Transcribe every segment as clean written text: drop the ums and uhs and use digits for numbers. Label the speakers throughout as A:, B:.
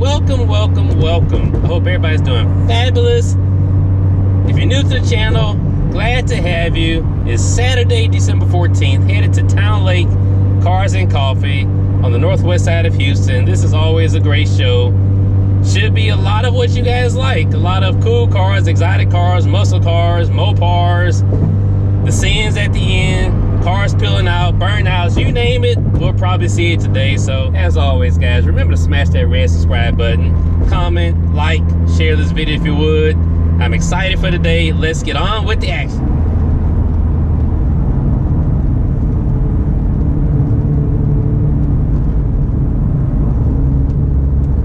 A: welcome. I hope everybody's doing fabulous. If you're new to the channel, glad to have you. It's Saturday, December 14th, headed to Towne Lake Cars and Coffee on the northwest side of Houston. This is always a great show. Should be a lot of what you guys like. A lot of cool cars, exotic cars, muscle cars, Mopars, the scenes at the end, cars peeling out, burnouts, you name it, we'll probably see it today. So as always, guys, remember to smash that red subscribe button, comment, like, share this video if you would. I'm excited for today. Let's get on with the action.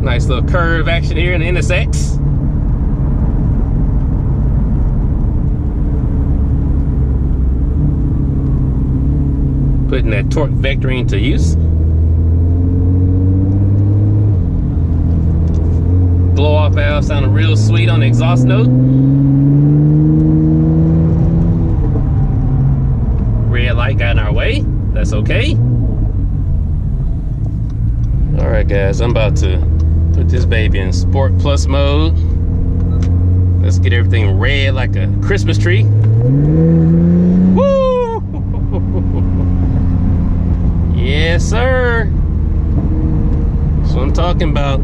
A: Nice little curve action here in the NSX. Putting that torque vectoring to use. Blow off valve sounding real sweet on the exhaust note. Red light got in our way. That's okay. All right, guys, I'm about to put this baby in Sport Plus mode. Let's get everything red like a Christmas tree. Woo! Yes, sir. That's what I'm talking about.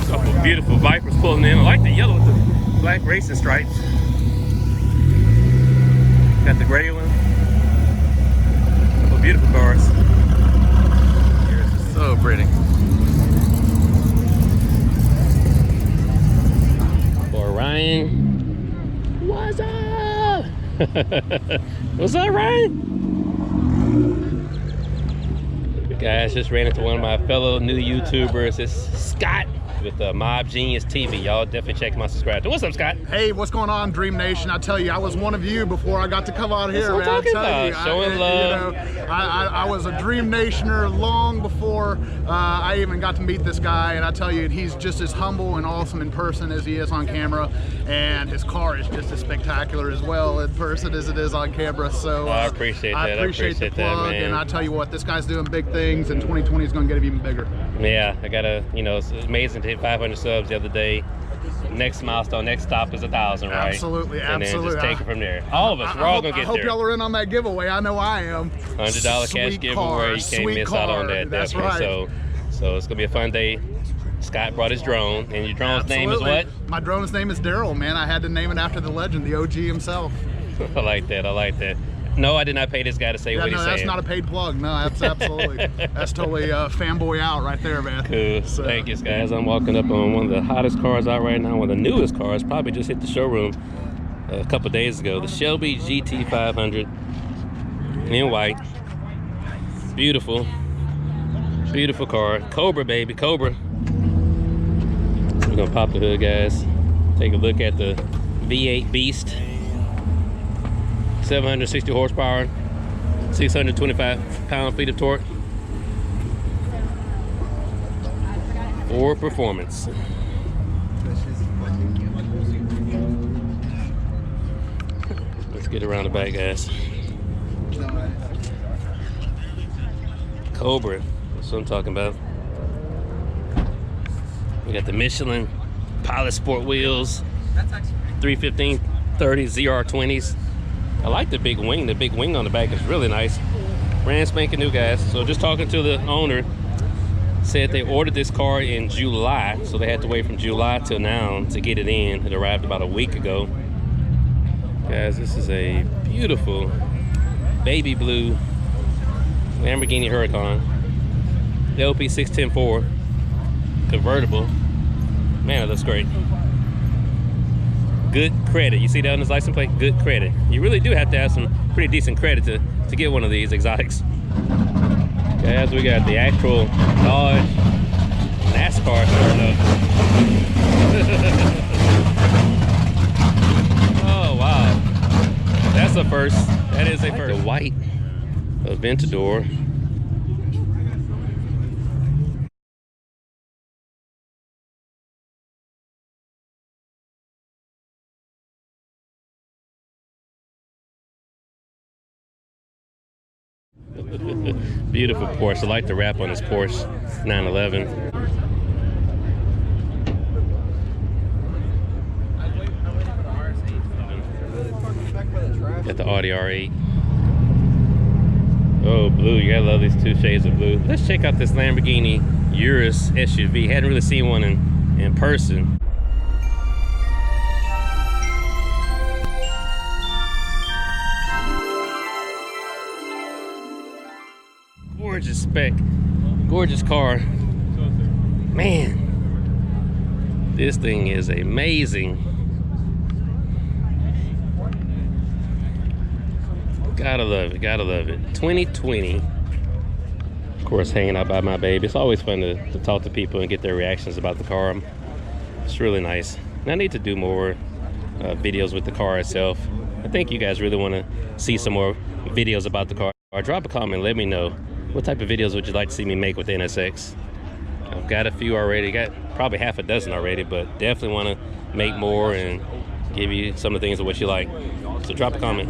A: Couple beautiful Vipers pulling in. I like the yellow with the black racing stripes. Got the gray one. Couple beautiful cars. Yours is so pretty. For Ryan. What's up? What's up, Ryan? Guys, just ran into one of my fellow new YouTubers. It's Scott with Mob Genius TV. Y'all definitely check my subscribe. What's up, Scott?
B: Hey, what's going on, Dream Nation? I tell you, I was one of you before I got to come out here, man. I tell you,
A: showing love.
B: I was a Dream Nationer long before I even got to meet this guy, and I tell you, he's just as humble and awesome in person as he is on camera, and his car is just as spectacular as well in person as it is on camera. So
A: I appreciate that.
B: I appreciate the plug,
A: that, man.
B: and I tell you what, this guy's doing big things, and 2020 is going to get even bigger.
A: Yeah, I gotta, it's amazing to hit 500 subs the other day. Next milestone, next stop is 1,000, right?
B: Absolutely,
A: and
B: absolutely.
A: And then just take it from there. All of us, we're all gonna get there.
B: I hope y'all are in on that giveaway. I know I am.
A: $100 cash giveaway. You can't miss out on that.
B: That's
A: definitely.
B: Right.
A: So it's gonna be a fun day. Scott brought his drone, and your drone's name is what?
B: My drone's name is Daryl, man. I had to name it after the legend, the OG himself.
A: I like that. I like that. No, I did not pay this guy to say what he's saying.
B: No, that's not a paid plug. No, that's absolutely. That's totally fanboy out right there, man.
A: Cool. So. Thank you, guys. I'm walking up on one of the hottest cars out right now, one of the newest cars. Probably just hit the showroom a couple days ago. The Shelby GT500 in white. Beautiful. Beautiful car. Cobra, baby. Cobra. We're going to pop the hood, guys. Take a look at the V8 Beast. 760 horsepower, 625 pound-feet of torque for performance. Let's get around the back, guys. Cobra, that's what I'm talking about. We got the Michelin Pilot Sport wheels, 315/30 ZR20s. I like the big wing. The big wing on the back is really nice. Brand spanking new, guys. So just talking to the owner, said they ordered this car in July, so they had to wait from July till now to get it in. It arrived about a week ago. Guys, this is a beautiful baby blue Lamborghini Huracan. LP 610-4 convertible. Man, it looks great. Good credit. You see that on his license plate? Good credit. You really do have to have some pretty decent credit to get one of these exotics. Guys, we got the actual Dodge NASCAR starting up. Oh, wow. That's a first. That is a first. The white Aventador Beautiful Porsche. I like the wrap on this Porsche 911. Got the Audi R8. Oh, blue. You gotta love these two shades of blue. Let's check out this Lamborghini Urus SUV. Hadn't really seen one in person. Gorgeous spec, gorgeous car. Man, this thing is amazing. Gotta love it, gotta love it. 2020. Of course, hanging out by my baby. It's always fun to talk to people and get their reactions about the car. It's really nice. And I need to do more videos with the car itself. I think you guys really want to see some more videos about the car. Drop a comment, let me know. What type of videos would you like to see me make with the NSX? I've got a few already, got probably half a dozen already, but definitely want to make more and give you some of the things of what you like. So drop a comment.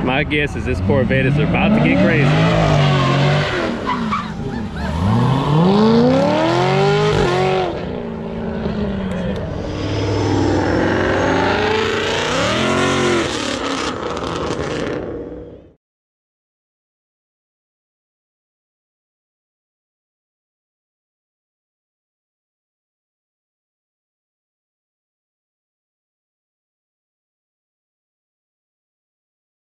A: My guess is this Corvette is about to get crazy.